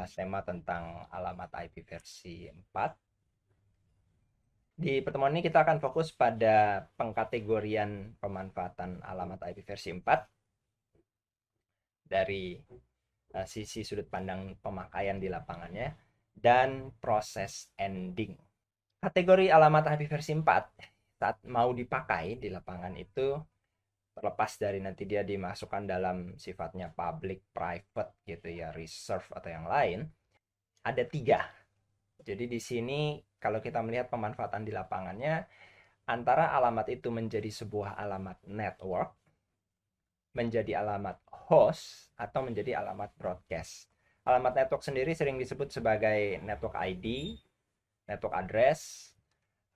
membahas tema tentang alamat IP versi 4. Di pertemuan ini kita akan fokus pada pengkategorian pemanfaatan alamat IP versi 4 dari sisi sudut pandang pemakaian di lapangannya dan proses ending. Kategori alamat IP versi 4 saat mau dipakai di lapangan itu, terlepas dari nanti dia dimasukkan dalam sifatnya public, private gitu ya, reserve atau yang lain, ada 3. Jadi di sini kalau kita melihat pemanfaatan di lapangannya, antara alamat itu menjadi sebuah alamat network, menjadi alamat host, atau menjadi alamat broadcast. Alamat network sendiri sering disebut sebagai network ID, network address,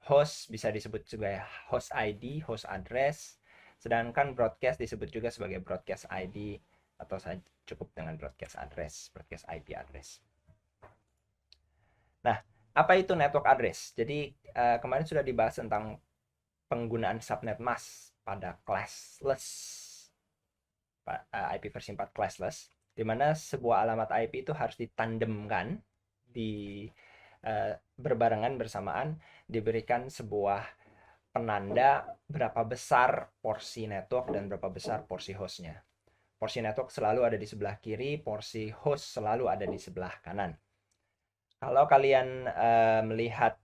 host bisa disebut sebagai host ID, host address, sedangkan broadcast disebut juga sebagai broadcast ID atau cukup dengan broadcast address, broadcast IP address. Nah, apa itu network address? Jadi kemarin sudah dibahas tentang penggunaan subnet mask pada classless IP versi 4 classless, di mana sebuah alamat IP itu harus ditandemkan di berbarengan bersamaan, diberikan sebuah penanda berapa besar porsi network dan berapa besar porsi hostnya. Porsi network selalu ada di sebelah kiri, porsi host selalu ada di sebelah kanan. Kalau kalian melihat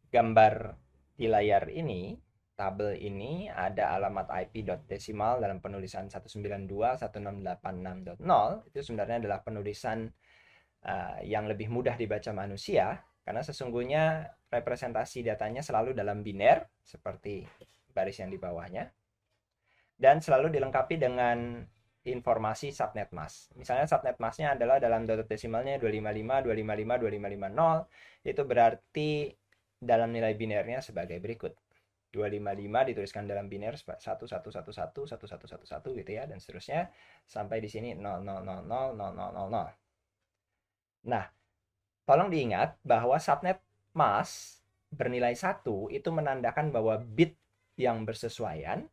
gambar di layar ini, tabel ini ada alamat IP desimal dalam penulisan 192.168.6.0. Itu sebenarnya adalah penulisan yang lebih mudah dibaca manusia, karena sesungguhnya representasi datanya selalu dalam biner, seperti baris yang di bawahnya, dan selalu dilengkapi dengan informasi subnet mask. Misalnya subnet masknya adalah dalam data desimalnya 255, 255, 2550, itu berarti dalam nilai binernya sebagai berikut. 255 dituliskan dalam biner 1111, 1111 gitu ya, dan seterusnya sampai di sini 00000000. Nah, tolong diingat bahwa subnet mask bernilai 1 itu menandakan bahwa bit yang bersesuaian,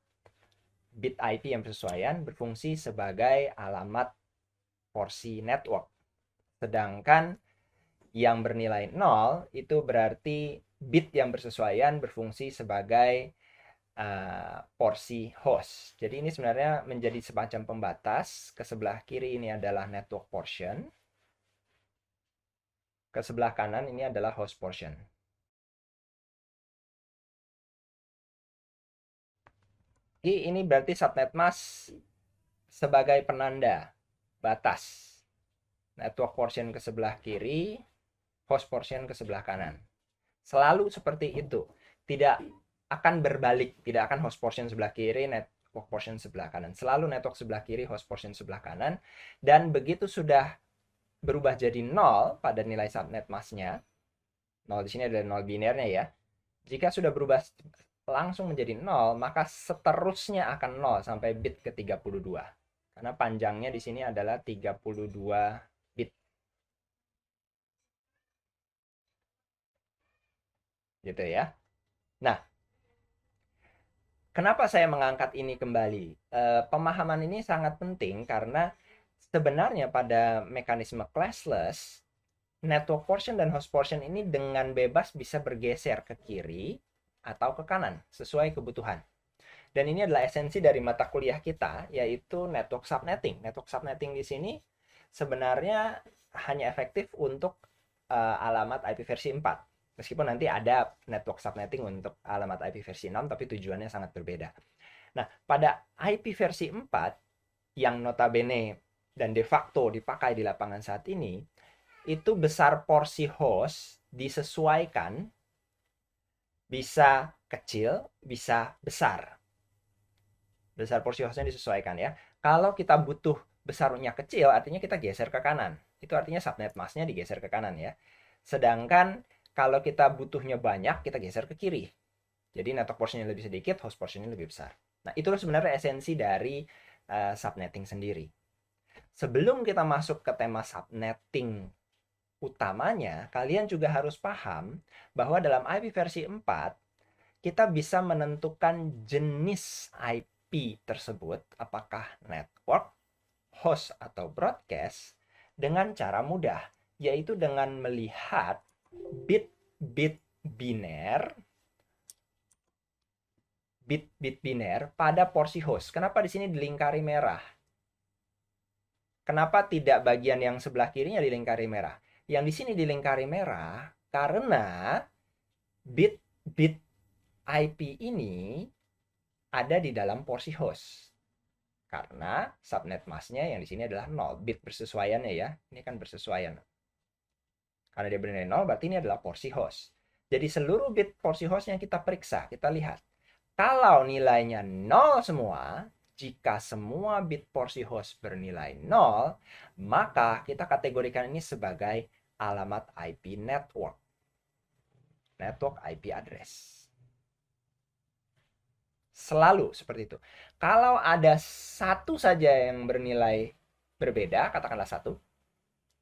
bit IP yang bersesuaian berfungsi sebagai alamat porsi network. Sedangkan yang bernilai 0 itu berarti bit yang bersesuaian berfungsi sebagai porsi host. Jadi ini sebenarnya menjadi semacam pembatas. Ke sebelah kiri ini adalah network portion. Ke sebelah kanan ini adalah host portion. Ini berarti subnet mask sebagai penanda batas. Network portion ke sebelah kiri, host portion ke sebelah kanan. Selalu seperti itu. Tidak akan berbalik, tidak akan host portion sebelah kiri, network portion sebelah kanan. Selalu network sebelah kiri, host portion sebelah kanan. Dan begitu sudah berubah jadi 0 pada nilai subnet masknya, 0 di sini adalah 0 binernya ya. Jika sudah berubah langsung menjadi 0, maka seterusnya akan 0 sampai bit ke 32. Karena panjangnya di sini adalah 32 bit. Gitu ya. Nah, kenapa saya mengangkat ini kembali? Pemahaman ini sangat penting karena sebenarnya pada mekanisme classless, network portion dan host portion ini dengan bebas bisa bergeser ke kiri atau ke kanan sesuai kebutuhan. Dan ini adalah esensi dari mata kuliah kita, yaitu network subnetting. Network subnetting di sini sebenarnya hanya efektif untuk alamat IP versi 4. Meskipun nanti ada network subnetting untuk alamat IP versi 6, tapi tujuannya sangat berbeda. Nah, pada IP versi 4, yang notabene dan de facto dipakai di lapangan saat ini, itu besar porsi host disesuaikan, bisa kecil, bisa besar. Besar porsi hostnya disesuaikan ya. Kalau kita butuh besarnya kecil, artinya kita geser ke kanan. Itu artinya subnet masknya digeser ke kanan ya. Sedangkan kalau kita butuhnya banyak, kita geser ke kiri. Jadi network portionnya lebih sedikit, host portionnya lebih besar. Nah, itu sebenarnya esensi dari subnetting sendiri. Sebelum kita masuk ke tema subnetting utamanya, kalian juga harus paham bahwa dalam IP versi 4, kita bisa menentukan jenis IP tersebut, apakah network, host, atau broadcast, dengan cara mudah, yaitu dengan melihat bit-bit biner pada porsi host. Kenapa di sini dilingkari merah? Kenapa tidak bagian yang sebelah kirinya dilingkari merah? Yang di sini dilingkari merah karena bit IP ini ada di dalam porsi host. Karena subnet masknya yang di sini adalah 0. Bit bersesuaiannya ya. Ini kan bersesuaian. Karena dia bernilai 0, berarti ini adalah porsi host. Jadi seluruh bit porsi host yang kita periksa, kita lihat. Kalau nilainya 0 semua, jika semua bit porsi host bernilai 0, maka kita kategorikan ini sebagai alamat IP network. Network IP address. Selalu seperti itu. Kalau ada satu saja yang bernilai berbeda, katakanlah satu.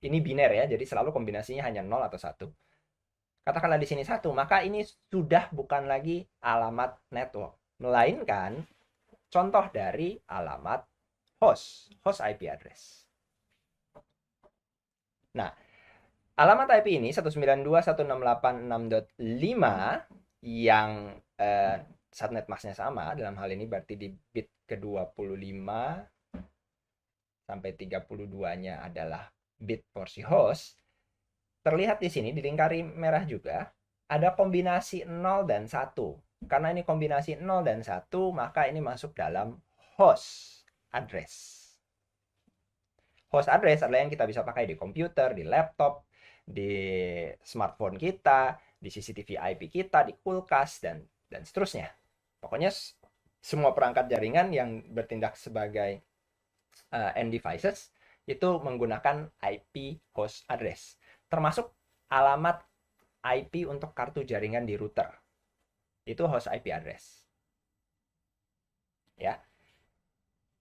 Ini biner ya, jadi selalu kombinasinya hanya 0 atau 1. Katakanlah di sini 1, maka ini sudah bukan lagi alamat network. Melainkan contoh dari alamat host IP address. Nah, alamat IP ini 192.168.6.5 yang subnet masknya sama, dalam hal ini berarti di bit ke-25 sampai 32-nya adalah bit porsi host. Terlihat di sini dilingkari merah juga ada kombinasi 0 dan 1. Karena ini kombinasi 0 dan 1, maka ini masuk dalam host address. Host address adalah yang kita bisa pakai di komputer, di laptop, di smartphone kita, di CCTV IP kita, di kulkas, dan seterusnya. Pokoknya semua perangkat jaringan yang bertindak sebagai end devices itu menggunakan IP host address. Termasuk alamat IP untuk kartu jaringan di router. Itu host IP address. Ya.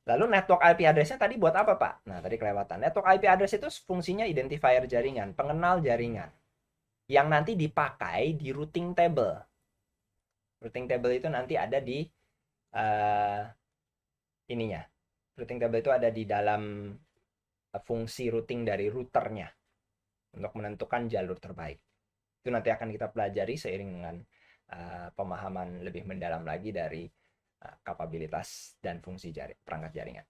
Lalu network IP address-nya tadi buat apa, Pak? Nah, tadi kelewatan. Network IP address itu fungsinya identifier jaringan, pengenal jaringan. Yang nanti dipakai di routing table. Routing table itu nanti ada di ininya. Routing table itu ada di dalam fungsi routing dari routernya untuk menentukan jalur terbaik. Itu nanti akan kita pelajari seiring dengan pemahaman lebih mendalam lagi dari kapabilitas dan fungsi perangkat jaringan.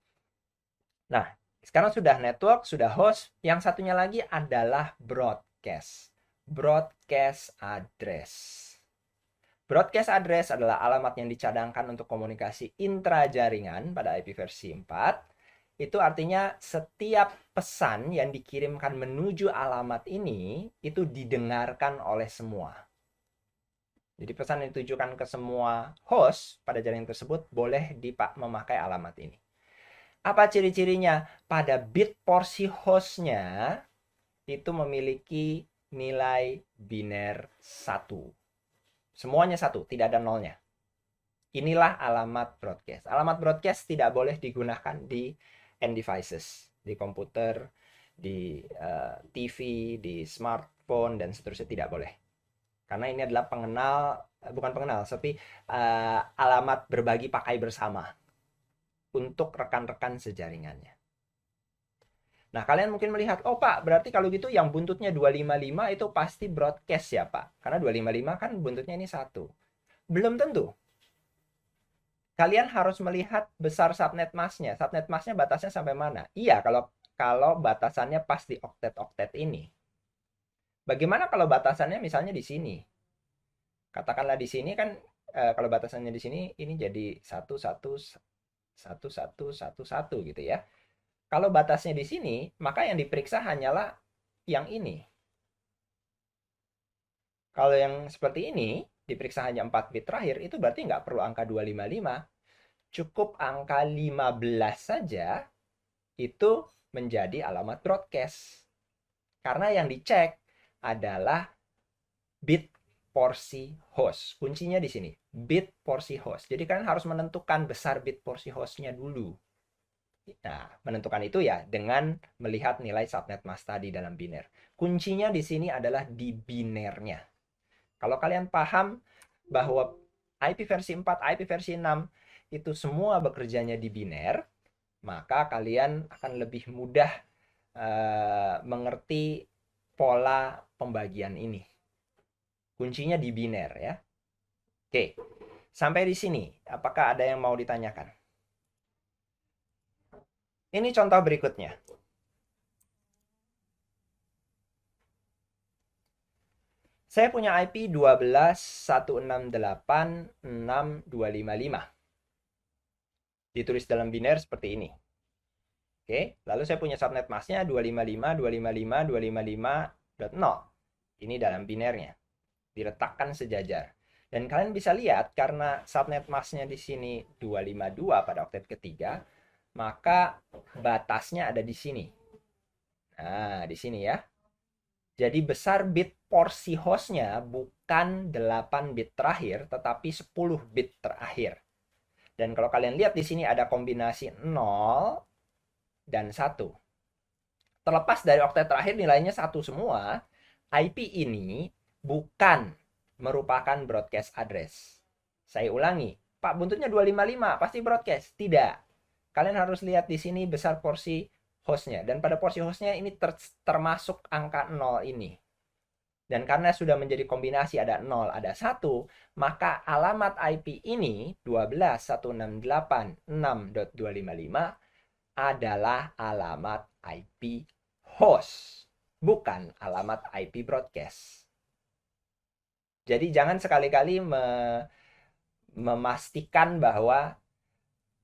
Nah, sekarang sudah network, sudah host. Yang satunya lagi adalah broadcast. Broadcast address. Broadcast address adalah alamat yang dicadangkan untuk komunikasi intrajaringan pada IP versi 4. Itu artinya setiap pesan yang dikirimkan menuju alamat ini itu didengarkan oleh semua. Jadi pesan yang ditujukan ke semua host pada jaringan tersebut boleh memakai alamat ini. Apa ciri-cirinya? Pada bit porsi hostnya itu memiliki nilai biner 1. Semuanya 1, tidak ada nolnya. Inilah alamat broadcast. Alamat broadcast tidak boleh digunakan di end devices, di komputer, di TV, di smartphone, dan seterusnya tidak boleh. Karena ini adalah bukan pengenal, tapi alamat berbagi pakai bersama untuk rekan-rekan sejaringannya. Nah, kalian mungkin melihat, oh Pak, berarti kalau gitu yang buntutnya 255 itu pasti broadcast ya Pak? Karena 255 kan buntutnya ini 1. Belum tentu. Kalian harus melihat besar subnet masknya. Subnet masknya batasnya sampai mana? Iya, kalau batasannya pas di oktet-oktet ini. Bagaimana kalau batasannya misalnya di sini? Katakanlah di sini kan, kalau batasannya di sini, ini jadi 1111111 gitu ya. Kalau batasnya di sini, maka yang diperiksa hanyalah yang ini. Kalau yang seperti ini, diperiksa hanya 4 bit terakhir, itu berarti nggak perlu angka 255. Cukup angka 15 saja, itu menjadi alamat broadcast. Karena yang dicek adalah bit porsi host. Kuncinya di sini, bit porsi host. Jadi kalian harus menentukan besar bit porsi hostnya dulu. Nah, menentukan itu ya dengan melihat nilai subnet mask tadi dalam biner. Kuncinya di sini adalah di binernya. Kalau kalian paham bahwa IP versi 4, IP versi 6 itu semua bekerjanya di biner, maka kalian akan lebih mudah mengerti pola pembagian ini. Kuncinya di biner ya. Oke, sampai di sini. Apakah ada yang mau ditanyakan? Ini contoh berikutnya. Saya punya IP 12.168.6.255. Ditulis dalam biner seperti ini. Oke, lalu saya punya subnet masknya 255.255.255.0. Ini dalam binernya. Diletakkan sejajar. Dan kalian bisa lihat karena subnet masknya di sini 252 pada oktet ketiga, maka batasnya ada di sini. Nah, di sini ya. Jadi besar bit porsi hostnya bukan 8 bit terakhir, tetapi 10 bit terakhir. Dan kalau kalian lihat di sini ada kombinasi 0 dan 1. Terlepas dari oktet terakhir nilainya 1 semua, IP ini bukan merupakan broadcast address. Saya ulangi, Pak buntutnya 255, pasti broadcast. Tidak. Kalian harus lihat di sini besar porsi hostnya. Dan pada porsi hostnya ini termasuk angka 0 ini. Dan karena sudah menjadi kombinasi ada 0, ada 1, maka alamat IP ini 12.168.6.255 adalah alamat IP host, bukan alamat IP broadcast. Jadi jangan sekali-kali memastikan bahwa,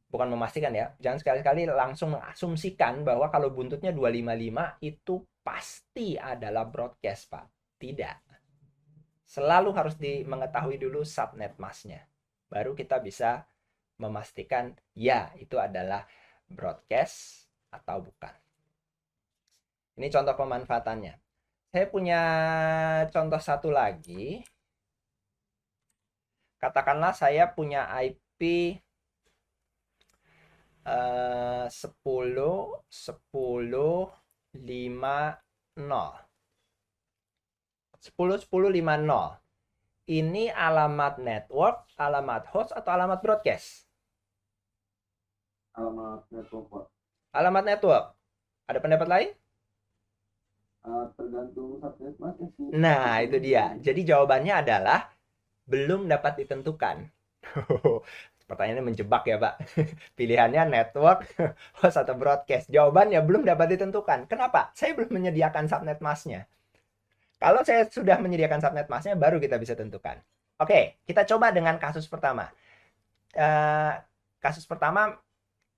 bukan memastikan ya, jangan sekali-kali langsung mengasumsikan bahwa kalau buntutnya 255 itu pasti adalah broadcast, Pak. Tidak. Selalu harus mengetahui dulu subnet masknya. Baru kita bisa memastikan ya itu adalah broadcast atau bukan. Ini contoh pemanfaatannya. Saya punya contoh satu lagi. Katakanlah saya punya IP 10 10 50. 10 10 50. Ini alamat network, alamat host atau alamat broadcast? Alamat network, Pak. Alamat network. Ada pendapat lain? Tergantung subnet masnya sih. Nah, itu dia. Jadi jawabannya adalah belum dapat ditentukan. Pertanyaannya menjebak ya, Pak. Pilihannya network, host atau broadcast. Jawabannya belum dapat ditentukan. Kenapa? Saya belum menyediakan subnet masknya. Kalau saya sudah menyediakan subnet masknya, baru kita bisa tentukan. Oke, kita coba dengan kasus pertama. Kasus pertama,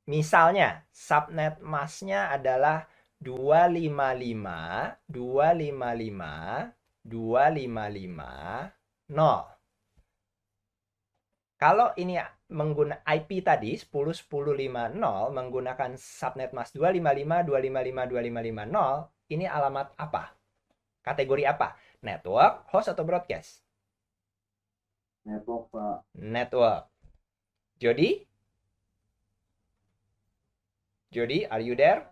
misalnya subnet masknya adalah 255, 255, 255, 0. Kalau ini menggunakan IP tadi 10.10.50 menggunakan subnet mask 255, 255, 255, 0, ini alamat apa? Kategori apa? Network, host atau broadcast? Network, Pak. Network. Jody? Jody, are you there?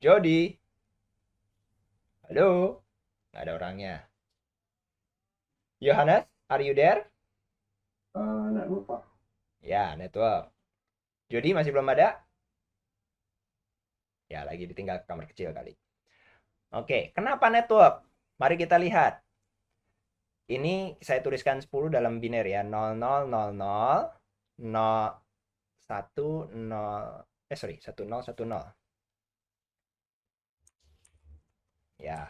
Jody? Halo? Nggak ada orangnya. Johannes, are you there? Network, Pak. Ya, network. Jody masih belum ada? Ya, lagi ditinggal ke kamar kecil kali. Oke, kenapa network? Mari kita lihat. Ini saya tuliskan 10 dalam biner ya. 0000, 0, 1, 0, sorry, 10, 10. Ya,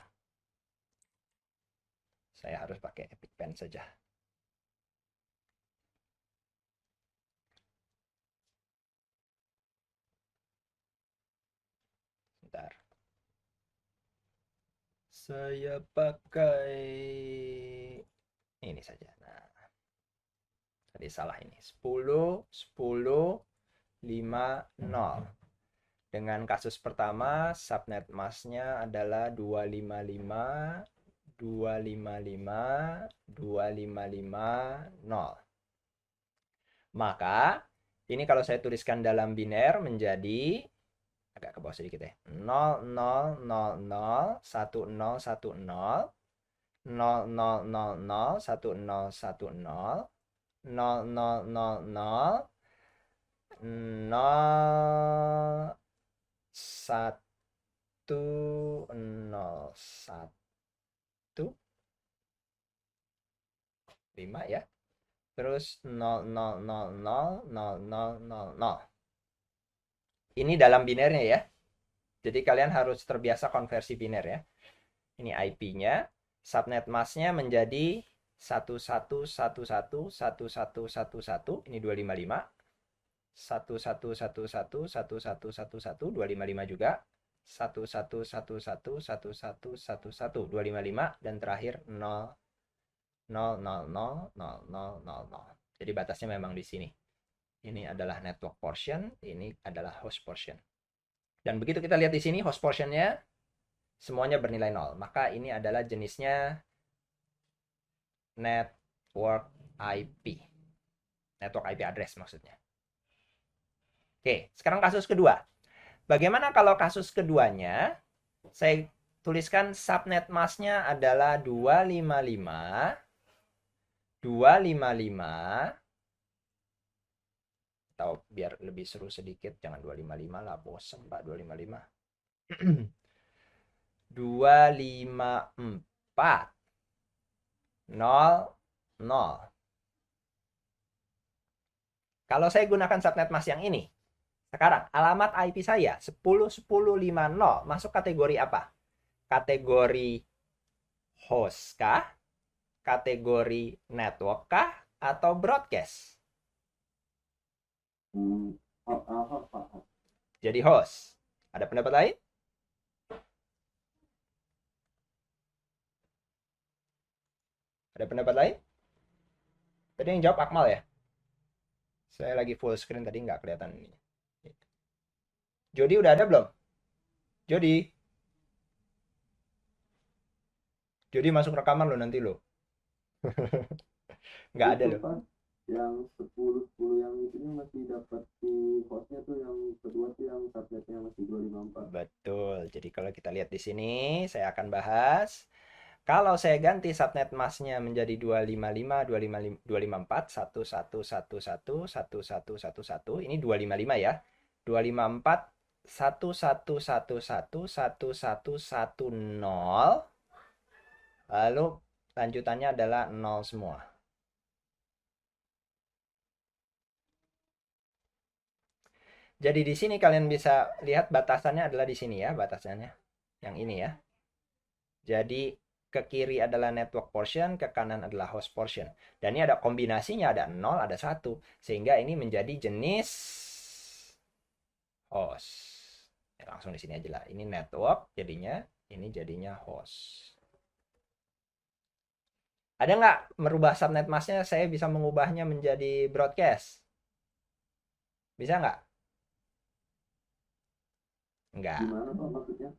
saya harus pakai Epic Pen saja. Bentar. Saya pakai ini saja. Nah, tadi salah ini. 10, 10, 5, 0. Dengan kasus pertama, subnet masknya adalah 255, 255, 255, 0. Maka, ini kalau saya tuliskan dalam biner menjadi, agak ke bawah sedikit ya, 0, 0, 0, 0, 1, 0, 1, 0, 0, 0, 0, 0, 1, 0, 1, 0, 0, 0, 0, 0, 0, 5 ya. Terus 0,000,000,000. Ini dalam binernya ya. Jadi kalian harus terbiasa konversi biner ya. Ini IP-nya, subnet masknya menjadi 11111111, ini 255. 11111111 255 juga. 11111111 dan terakhir 0,000,000,000. Jadi batasnya memang di sini. Ini adalah network portion, ini adalah host portion. Dan begitu kita lihat di sini host portionnya semuanya bernilai 0. Maka ini adalah jenisnya network IP. Network IP address maksudnya. Oke, sekarang kasus kedua. Bagaimana kalau kasus keduanya? Saya tuliskan subnet masknya adalah 255 atau biar lebih seru sedikit, jangan 255 lah, bosen Pak 255. 254 0 0. Kalau saya gunakan subnet mask yang ini, sekarang alamat IP saya 10.10.50 masuk kategori apa? Kategori host kah? Kategori network kah? Atau broadcast? Jadi host. Ada pendapat lain? Ada pendapat lain? Tadi yang jawab Akmal ya? Saya lagi full screen tadi nggak kelihatan ini. Jody udah ada belum? Jody. Jody masuk rekaman lo nanti lo. Nggak ada Itu loh. Pak, yang 10 yang itu masih dapat di hostnya tuh, yang kedua tuh yang subnetnya masih 254. Betul. Jadi kalau kita lihat di sini, saya akan bahas. Kalau saya ganti subnet masknya menjadi 255, 255, 254, 1111, 1111, ini 255 ya. 254, 1111, 1110. Lalu lanjutannya adalah 0 semua. Jadi di sini kalian bisa lihat batasannya adalah di sini ya, batasannya. Yang ini ya. Jadi ke kiri adalah network portion, ke kanan adalah host portion. Dan ini ada kombinasinya, ada 0, ada 1. Sehingga ini menjadi jenis host. Ya, langsung di sini aja lah. Ini network jadinya, ini jadinya host. Ada nggak merubah subnet masknya? Saya bisa mengubahnya menjadi broadcast. Bisa nggak? Nggak. Gimana Pak maksudnya?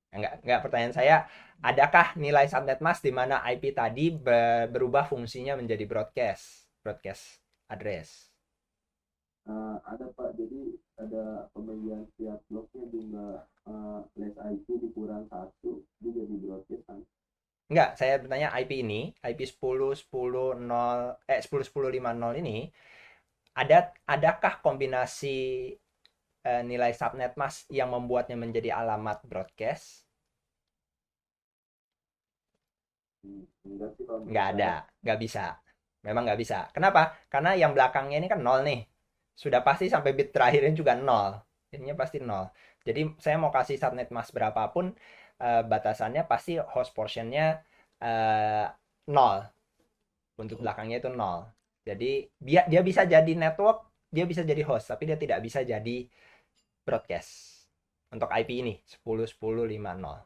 Enggak, pertanyaan saya, adakah nilai subnet mask di mana IP tadi berubah fungsinya menjadi broadcast address? Ada Pak, jadi ada pembagian setiap bloknya jumlah less IP dikurang 1, dia jadi broadcast kan. Enggak, saya bertanya IP ini, IP 10.10.50 ini, adakah kombinasi nilai subnet mask yang membuatnya menjadi alamat broadcast? Enggak sih kalau Nggak menurut ada, saya. nggak bisa. Memang nggak bisa. Kenapa? Karena yang belakangnya ini kan 0 nih. Sudah pasti sampai bit terakhirnya juga 0. Ininya pasti 0. Jadi saya mau kasih subnet mask berapapun, batasannya pasti host portionnya 0. Untuk belakangnya itu 0. Jadi dia bisa jadi network, dia bisa jadi host, tapi dia tidak bisa jadi broadcast. Untuk IP ini 10.10.50.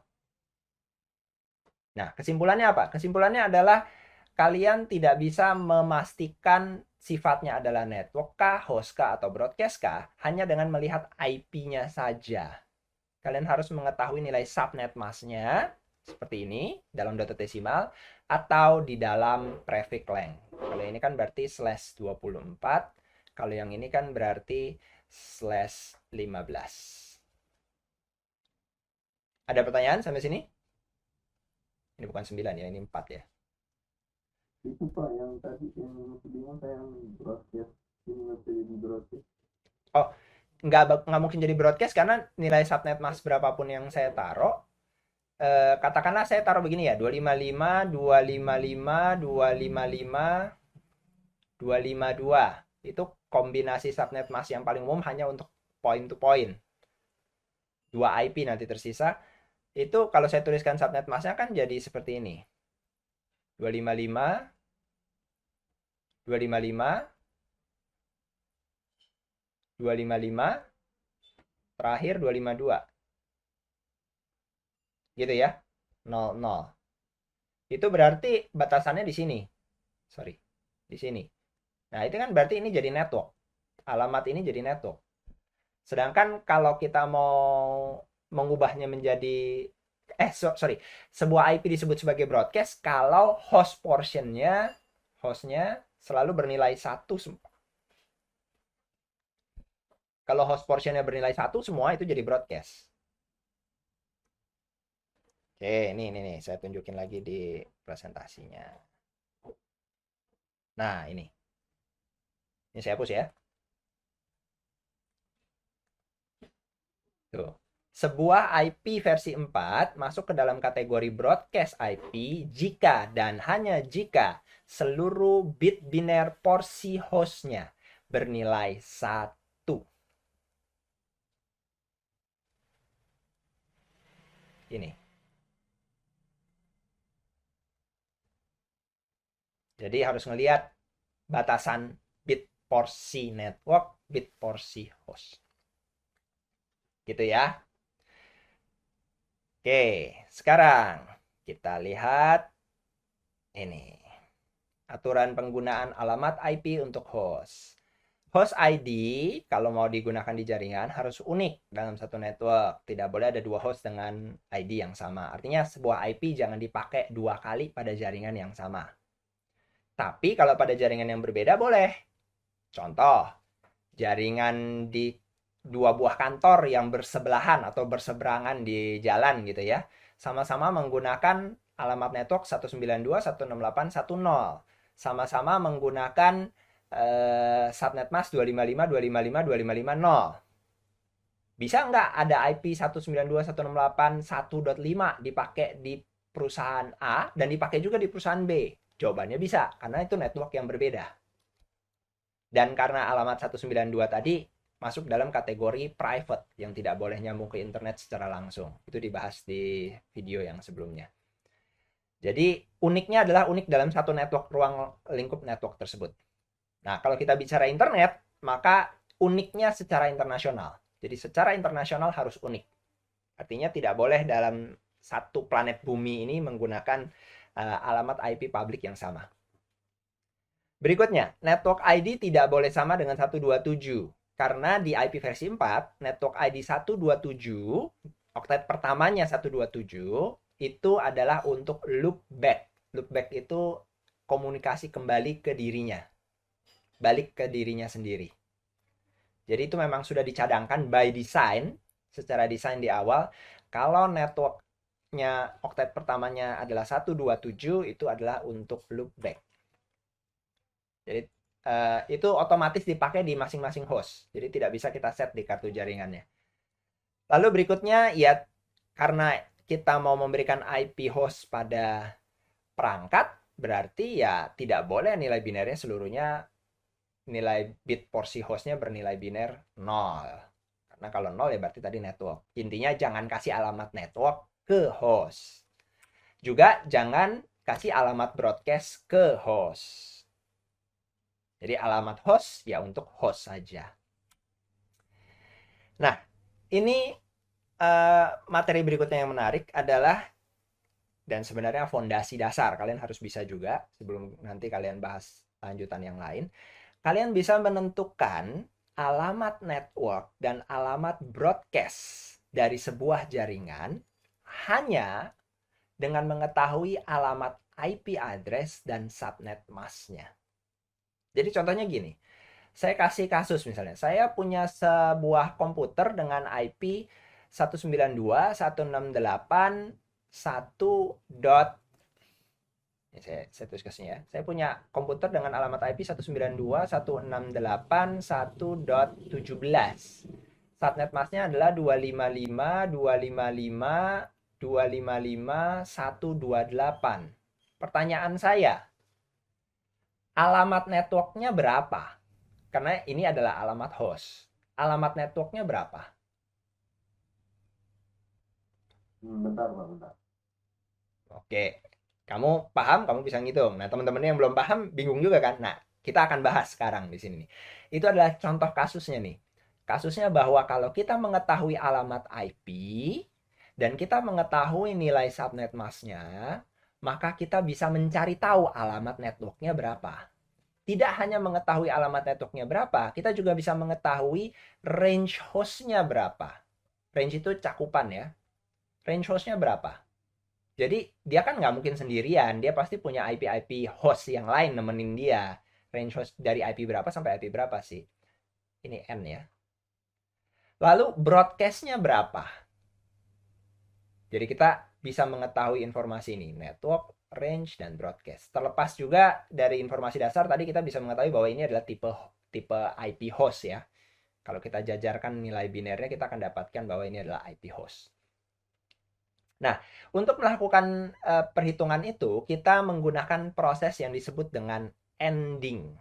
Nah, kesimpulannya apa? Kesimpulannya adalah kalian tidak bisa memastikan sifatnya adalah network kah, host kah, atau broadcast kah hanya dengan melihat IP-nya saja. Kalian harus mengetahui nilai subnet masknya seperti ini dalam data desimal atau di dalam prefix length. Kalau ini kan berarti slash 24, kalau yang ini kan berarti slash 15. Ada pertanyaan sampai sini? Ini bukan 9 ya, ini 4 ya. Itu Pak yang tadi yang bingung saya, yang broadcast ini masih jadi broadcast. Oh, nggak mungkin jadi broadcast karena nilai subnet mask berapapun yang saya taruh, katakanlah saya taruh begini ya, 255, 255, 255, 252. Itu kombinasi subnet mask yang paling umum hanya untuk point to point. 2 IP nanti tersisa. Itu kalau saya tuliskan subnet masknya kan jadi seperti ini. 255, 255, 255, terakhir 252. Gitu ya. 00. Itu berarti batasannya di sini. Sorry. Di sini. Nah, itu kan berarti ini jadi network. Alamat ini jadi network. Sedangkan kalau kita mau mengubahnya menjadi sorry, sebuah IP disebut sebagai broadcast kalau hostnya selalu bernilai 1. Kalau host portionnya bernilai 1 semua itu jadi broadcast. Oke, ini saya tunjukin lagi di presentasinya. Nah, ini saya hapus ya. Tuh. Sebuah IP versi 4 masuk ke dalam kategori broadcast IP jika dan hanya jika seluruh bit biner porsi hostnya bernilai 1. Ini. Jadi harus ngelihat batasan bit porsi network, bit porsi host. Gitu ya. Oke, sekarang kita lihat ini. Aturan penggunaan alamat IP untuk host. Host ID kalau mau digunakan di jaringan harus unik dalam satu network. Tidak boleh ada 2 host dengan ID yang sama. Artinya sebuah IP jangan dipakai 2 kali pada jaringan yang sama. Tapi kalau pada jaringan yang berbeda boleh. Contoh, jaringan di 2 buah kantor yang bersebelahan atau berseberangan di jalan gitu ya. Sama-sama menggunakan alamat network 192.168.1.0. Sama-sama menggunakan subnet mask 255, 255, 255.0. Bisa nggak ada IP 192.168.1.5 dipakai di perusahaan A dan dipakai juga di perusahaan B? Jawabannya bisa, karena itu network yang berbeda. Dan karena alamat 192 tadi masuk dalam kategori private yang tidak boleh nyambung ke internet secara langsung. Itu dibahas di video yang sebelumnya. Jadi uniknya adalah unik dalam satu network, ruang lingkup network tersebut. Nah, kalau kita bicara internet, maka uniknya secara internasional. Jadi secara internasional harus unik. Artinya tidak boleh dalam satu planet bumi ini menggunakan alamat IP publik yang sama. Berikutnya, network ID tidak boleh sama dengan 127. Karena di IP versi 4, network ID 127, oktet pertamanya 127, itu adalah untuk loopback. Loopback itu komunikasi kembali ke dirinya. Balik ke dirinya sendiri. Jadi itu memang sudah dicadangkan by design, secara desain di awal, kalau networknya oktet pertamanya adalah 127, itu adalah untuk loopback. Jadi itu otomatis dipakai di masing-masing host. Jadi tidak bisa kita set di kartu jaringannya. Lalu berikutnya ya karena kita mau memberikan IP host pada perangkat, berarti ya tidak boleh nilai binernya seluruhnya nilai bit porsi hostnya bernilai biner 0. Karena kalau 0 ya berarti tadi network. Intinya jangan kasih alamat network ke host. Juga jangan kasih alamat broadcast ke host. Jadi alamat host ya untuk host saja. Nah, ini materi berikutnya yang menarik adalah, dan sebenarnya fondasi dasar, kalian harus bisa juga sebelum nanti kalian bahas lanjutan yang lain. Kalian bisa menentukan alamat network dan alamat broadcast dari sebuah jaringan hanya dengan mengetahui alamat IP address dan subnet masknya. Jadi contohnya gini, saya kasih kasus misalnya, saya punya sebuah komputer dengan IP 192.168.1. Saya tulis ke sini ya. Saya punya komputer dengan alamat IP 192.168.1.17. Subnet masknya adalah 255, 255, 255, 128. Pertanyaan saya, alamat networknya berapa? Karena ini adalah alamat host. Alamat networknya berapa? Bentar Pak, bentar. Oke, kamu paham, kamu bisa ngitung. Nah, teman-teman yang belum paham, bingung juga kan? Nah, kita akan bahas sekarang di sini. Itu adalah contoh kasusnya nih. Kasusnya bahwa kalau kita mengetahui alamat IP dan kita mengetahui nilai subnet masknya, maka kita bisa mencari tahu alamat networknya berapa. Tidak hanya mengetahui alamat networknya berapa, kita juga bisa mengetahui range hostnya berapa. Range itu cakupan ya. Range hostnya berapa? Jadi dia kan nggak mungkin sendirian, dia pasti punya IP-IP host yang lain nemenin dia. Range host dari IP berapa sampai IP berapa sih? Ini N ya. Lalu broadcast-nya berapa? Jadi kita bisa mengetahui informasi ini, network, range, dan broadcast. Terlepas juga dari informasi dasar, tadi kita bisa mengetahui bahwa ini adalah tipe IP host ya. Kalau kita jajarkan nilai binernya, kita akan dapatkan bahwa ini adalah IP host. Nah, untuk melakukan perhitungan itu, kita menggunakan proses yang disebut dengan ending.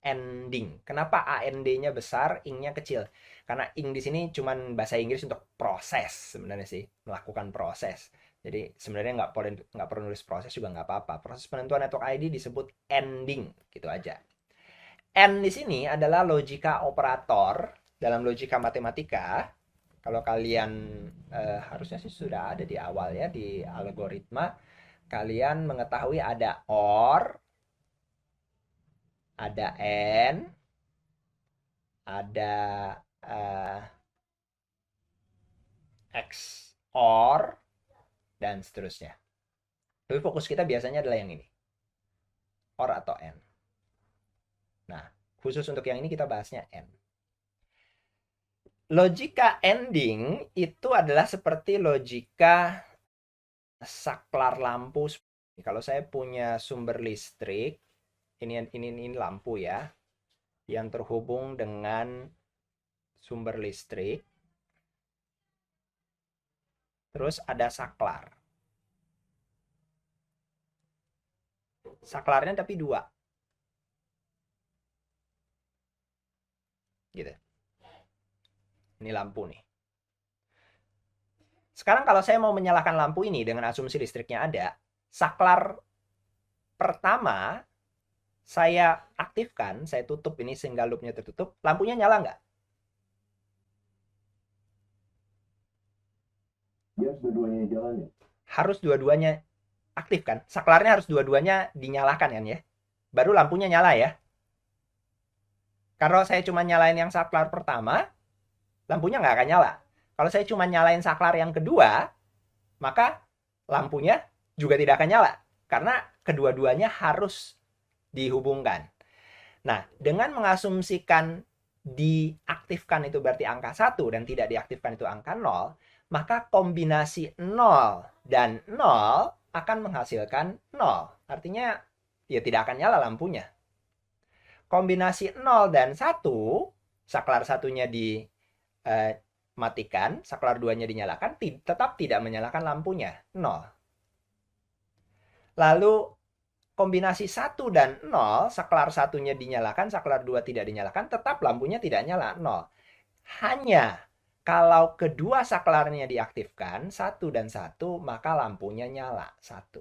Ending. Kenapa AND-nya besar, ing-nya kecil? Karena ing di sini cuma bahasa Inggris untuk proses sebenarnya sih, melakukan proses. Jadi sebenarnya nggak perlu nulis proses juga nggak apa-apa. Proses penentuan network ID disebut ending, gitu aja. N di sini adalah logika operator dalam logika matematika. Kalau kalian harusnya sih sudah ada di awal ya di algoritma, kalian mengetahui ada OR, ada AND, ada XOR, dan seterusnya. Tapi fokus kita biasanya adalah yang ini, OR atau AND. Nah, khusus untuk yang ini kita bahasnya AND. Logika ending itu adalah seperti logika saklar lampu. Kalau saya punya sumber listrik, ini lampu ya, yang terhubung dengan sumber listrik. Terus ada saklar. Saklarnya tapi dua. Gitu. Ini lampu nih. Sekarang kalau saya mau menyalakan lampu ini dengan asumsi listriknya ada, saklar pertama saya aktifkan, saya tutup ini sehingga loopnya tertutup, lampunya nyala nggak? Dia dua-duanya jalan ya? Harus dua-duanya aktif kan? Saklarnya harus dua-duanya dinyalakan kan ya? Baru lampunya nyala ya. Kalau saya cuma nyalain yang saklar pertama, lampunya nggak akan nyala. Kalau saya cuma nyalain saklar yang kedua, maka lampunya juga tidak akan nyala. Karena kedua-duanya harus dihubungkan. Nah, dengan mengasumsikan diaktifkan itu berarti angka 1 dan tidak diaktifkan itu angka 0, maka kombinasi 0 dan 0 akan menghasilkan 0. Artinya ya tidak akan nyala lampunya. Kombinasi 0 dan 1, saklar satunya dimatikan, saklar 2-nya dinyalakan, tetap tidak menyalakan lampunya, 0. Lalu kombinasi 1 dan 0, saklar satunya dinyalakan, saklar 2 tidak dinyalakan, tetap lampunya tidak nyala, 0. Hanya kalau kedua saklarnya diaktifkan, 1 dan 1, maka lampunya nyala, 1.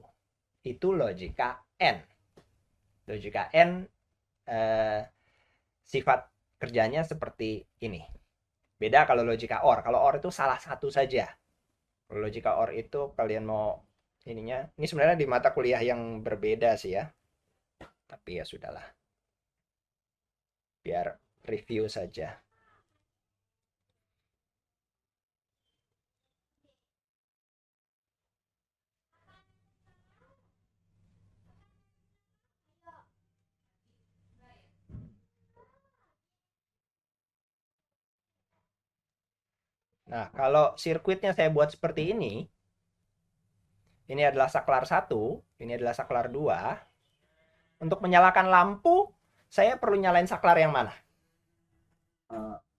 Itu logika N. Logika N sifat kerjanya seperti ini. Beda kalau logika OR. Kalau OR itu salah satu saja. Kalau logika OR itu kalian mau ininya, ini sebenarnya di mata kuliah yang berbeda sih ya. Tapi ya sudahlah. Biar review saja. Nah, kalau sirkuitnya saya buat seperti ini adalah saklar 1, ini adalah saklar 2. Untuk menyalakan lampu, saya perlu nyalain saklar yang mana?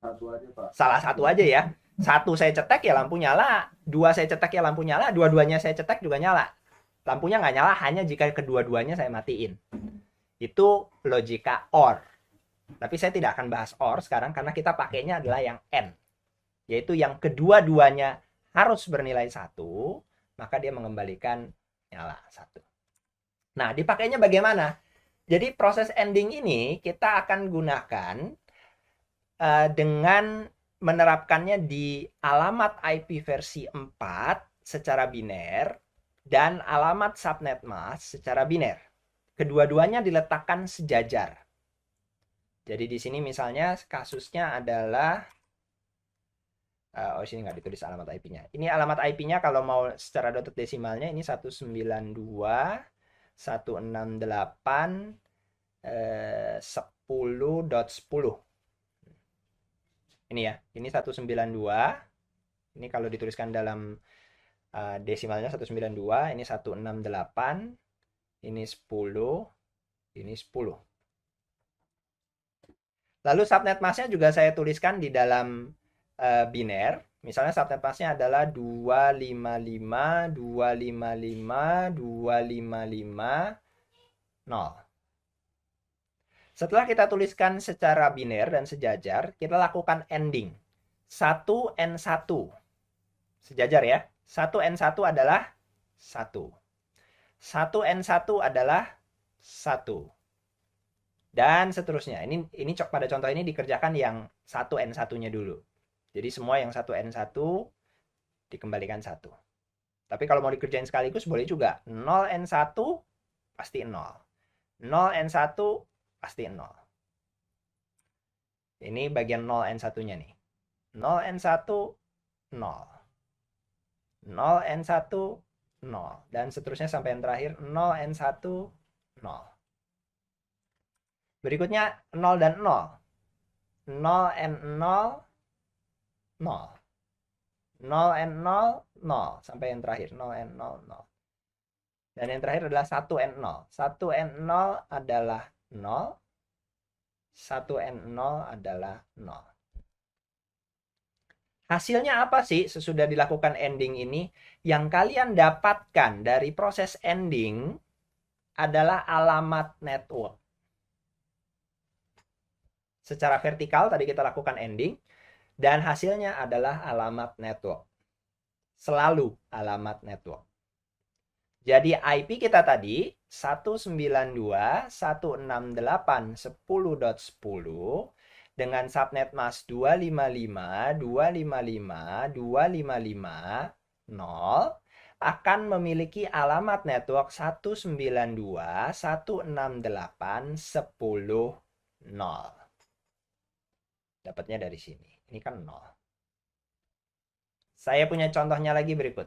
Satu aja, Pak. Salah satu aja ya. Satu saya cetek ya lampu nyala, dua saya cetek ya lampu nyala, dua-duanya saya cetek juga nyala. Lampunya nggak nyala hanya jika kedua-duanya saya matiin. Itu logika OR. Tapi saya tidak akan bahas OR sekarang karena kita pakainya adalah yang AND. Yaitu yang kedua-duanya harus bernilai 1, maka dia mengembalikan nyala 1. Nah, dipakainya bagaimana? Jadi proses ending ini kita akan gunakan dengan menerapkannya di alamat IP versi 4 secara biner dan alamat subnet mask secara biner. Kedua-duanya diletakkan sejajar. Jadi di sini misalnya kasusnya adalah sini nggak ditulis alamat IP-nya. Ini alamat IP-nya kalau mau secara dotted desimalnya ini 192.168 10.10. Ini ya, ini 192. Ini kalau dituliskan dalam desimalnya 192, ini 168, ini 10, ini 10. Lalu subnet masknya juga saya tuliskan di dalam biner. Misalnya subnet masknya adalah 255, 255, 255, 0. Setelah kita tuliskan secara biner dan sejajar, kita lakukan ending. 1N1. Sejajar ya. 1N1 adalah 1. 1N1 adalah 1. Dan seterusnya. Ini pada contoh ini dikerjakan yang 1N1-nya dulu. Jadi semua yang 1N1 dikembalikan 1. Tapi kalau mau dikerjain sekaligus boleh juga. 0N1 pasti 0. 0N1 pasti 0. Ini bagian 0N1-nya nih. 0N1, 0. 0N1, 0. Dan seterusnya sampai yang terakhir 0N1, 0. Berikutnya 0 dan 0. 0N0, 0. 0N0, 0. Sampai yang terakhir 0N0, 0. Dan yang terakhir adalah 1N0. 1N0 adalah 0. 1N0 adalah 0. Hasilnya apa sih sesudah dilakukan ending ini? Yang kalian dapatkan dari proses ending adalah alamat network. Secara vertikal tadi kita lakukan ending, dan hasilnya adalah alamat network. Selalu alamat network. Jadi IP kita tadi 192.168.10.10 dengan subnet mask 255.255.255.0 akan memiliki alamat network 192.168.10.0. Dapatnya dari sini. Ini kan 0. Saya punya contohnya lagi berikut.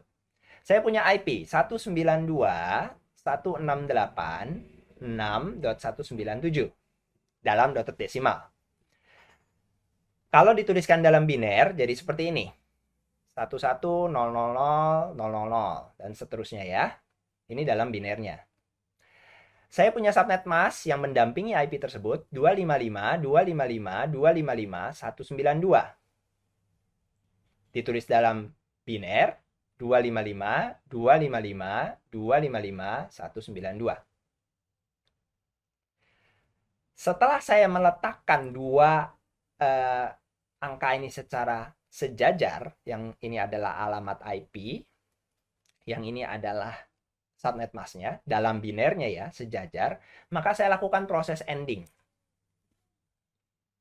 Saya punya IP 192.168.6.197 dalam dotted desimal. Kalau dituliskan dalam biner jadi seperti ini. 11.000.000 dan seterusnya ya. Ini dalam binernya. Saya punya subnet mask yang mendampingi IP tersebut 255.255.255.192. Ditulis dalam biner 255.255.255.192. Setelah saya meletakkan dua angka ini secara sejajar, yang ini adalah alamat IP, yang ini adalah subnet masknya, dalam binernya ya, sejajar, maka saya lakukan proses ending.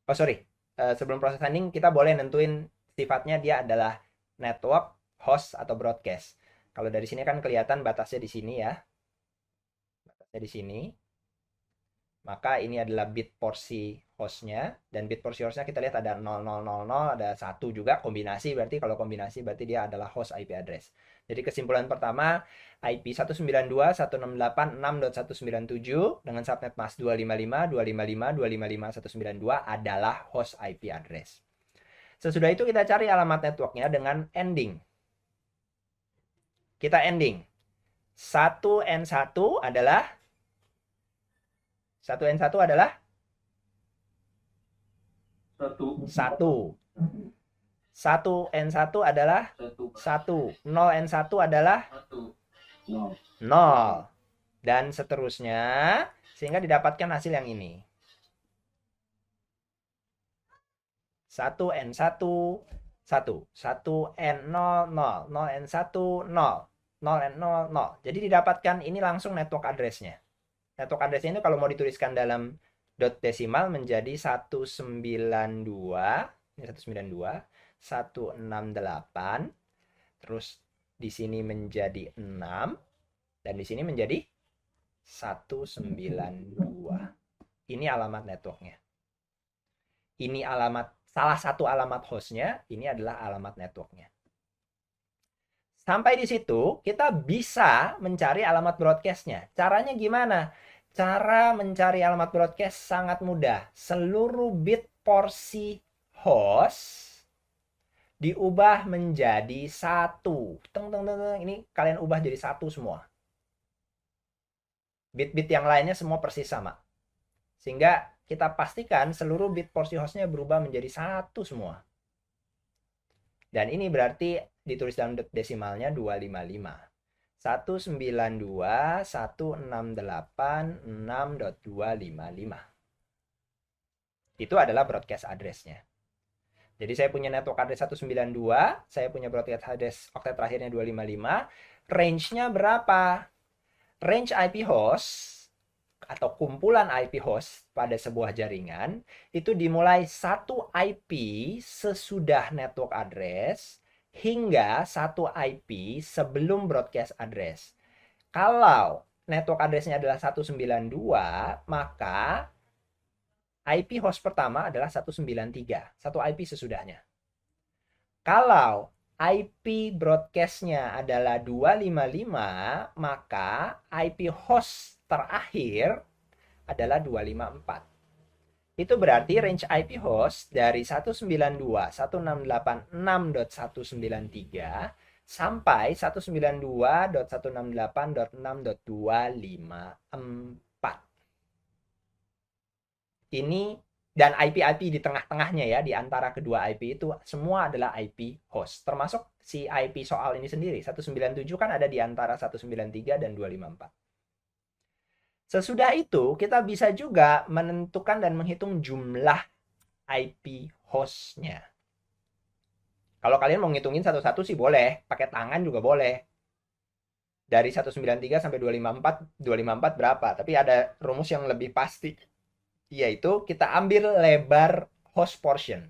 Oh sorry, sebelum proses ending kita boleh nentuin sifatnya dia adalah network, host, atau broadcast. Kalau dari sini kan kelihatan batasnya di sini ya. Batasnya di sini. Maka ini adalah bit porsi hostnya. Dan bit porsi hostnya kita lihat ada 0000, ada 1 juga. Kombinasi berarti, kalau kombinasi berarti dia adalah host IP address. Jadi kesimpulan pertama, IP 192.168.6.197 dengan subnet mask 255.255.255.192 adalah host IP address. Sesudah itu kita cari alamat networknya dengan ending. Kita ending. 1N1 adalah 1N1 adalah 1. 1. 1N1 adalah 1. 0N1 adalah 0. 0. Dan seterusnya, sehingga didapatkan hasil yang ini. 1N1, 1. 1N0, 0. 0N1, 0. 0N0, 0. Jadi didapatkan ini langsung network address-nya. Network address-nya itu kalau mau dituliskan dalam dot desimal menjadi 192, ini 192, 168, terus di sini menjadi 6, dan di sini menjadi 192. Ini alamat networknya. Ini salah satu alamat hostnya, ini adalah alamat networknya. Sampai di situ, kita bisa mencari alamat broadcast-nya. Caranya gimana? Cara mencari alamat broadcast sangat mudah. Seluruh bit porsi host diubah menjadi 1. Ini kalian ubah jadi 1 semua. Bit-bit yang lainnya semua persis sama. Sehingga kita pastikan seluruh bit porsi hostnya berubah menjadi 1 semua. Dan ini berarti ditulis dalam desimalnya 255. 192.168.6.255. Itu adalah broadcast address-nya. Jadi saya punya network address 192, saya punya broadcast address oktet terakhirnya 255. Range-nya berapa? Range IP host atau kumpulan IP host pada sebuah jaringan itu dimulai 1 IP sesudah network address hingga 1 IP sebelum broadcast address. Kalau network address-nya adalah 192, maka IP host pertama adalah 193, 1 IP sesudahnya. Kalau IP broadcast-nya adalah 255, maka IP host terakhir adalah 254. Itu berarti range IP host dari 192.168.6.193 sampai 192.168.6.254. Ini dan IP-IP di tengah-tengahnya ya, di antara kedua IP itu semua adalah IP host. Termasuk si IP soal ini sendiri. 197 kan ada di antara 193 dan 254. Sesudah itu, kita bisa juga menentukan dan menghitung jumlah IP hostnya. Kalau kalian mau ngitungin satu-satu sih boleh, pakai tangan juga boleh. Dari 193 sampai 254, 254 berapa? Tapi ada rumus yang lebih pasti, yaitu kita ambil lebar host portion.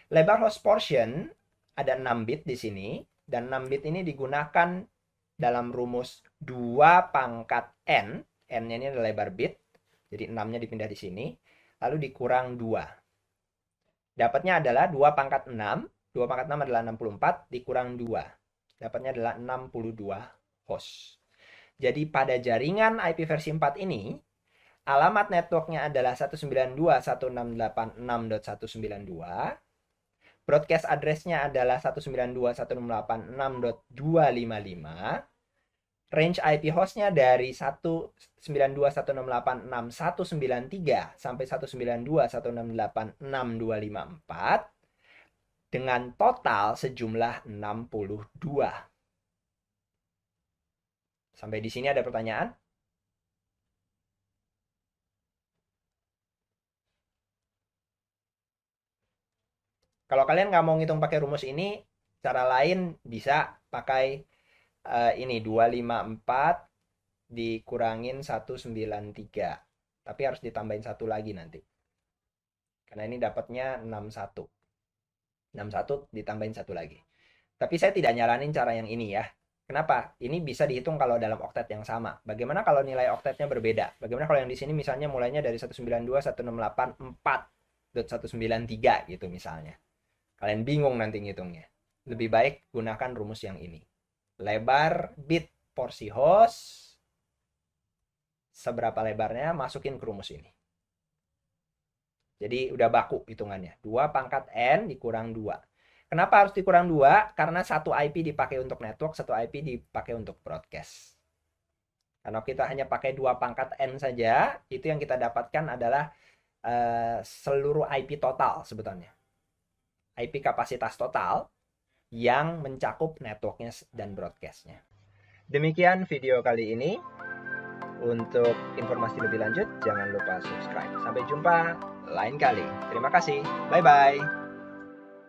Lebar host portion ada 6 bit di sini, dan 6 bit ini digunakan dalam rumus 2 pangkat n. N-nya ini adalah lebar bit, jadi 6-nya dipindah di sini, lalu dikurang 2. Dapatnya adalah 2 pangkat 6, 2 pangkat 6 adalah 64, dikurang 2. Dapatnya adalah 62 host. Jadi pada jaringan IP versi 4 ini, alamat networknya adalah 192.168.6.192. Broadcast address-nya adalah 192.168.6.255. Range IP host-nya dari 192.168.6.193 sampai 192.168.6.254 dengan total sejumlah 62. Sampai di sini ada pertanyaan? Kalau kalian nggak mau ngitung pakai rumus ini, cara lain bisa pakai ini 254 dikurangin 193. Tapi harus ditambahin satu lagi nanti. Karena ini dapatnya 61. 61 ditambahin satu lagi. Tapi saya tidak nyaranin cara yang ini ya. Kenapa? Ini bisa dihitung kalau dalam oktet yang sama. Bagaimana kalau nilai oktetnya berbeda? Bagaimana kalau yang di sini misalnya mulainya dari 192.168.4.193 gitu misalnya. Kalian bingung nanti ngitungnya. Lebih baik gunakan rumus yang ini. Lebar bit porsi host, seberapa lebarnya masukin ke rumus ini. Jadi udah baku hitungannya. 2 pangkat N dikurang 2. Kenapa harus dikurang 2? Karena satu IP dipakai untuk network, satu IP dipakai untuk broadcast. Kalau kita hanya pakai 2 pangkat N saja, itu yang kita dapatkan adalah seluruh IP total sebetulnya. IP kapasitas total yang mencakup networknya dan broadcastnya. Demikian video kali ini. Untuk informasi lebih lanjut, jangan lupa subscribe. Sampai jumpa lain kali. Terima kasih. Bye-bye.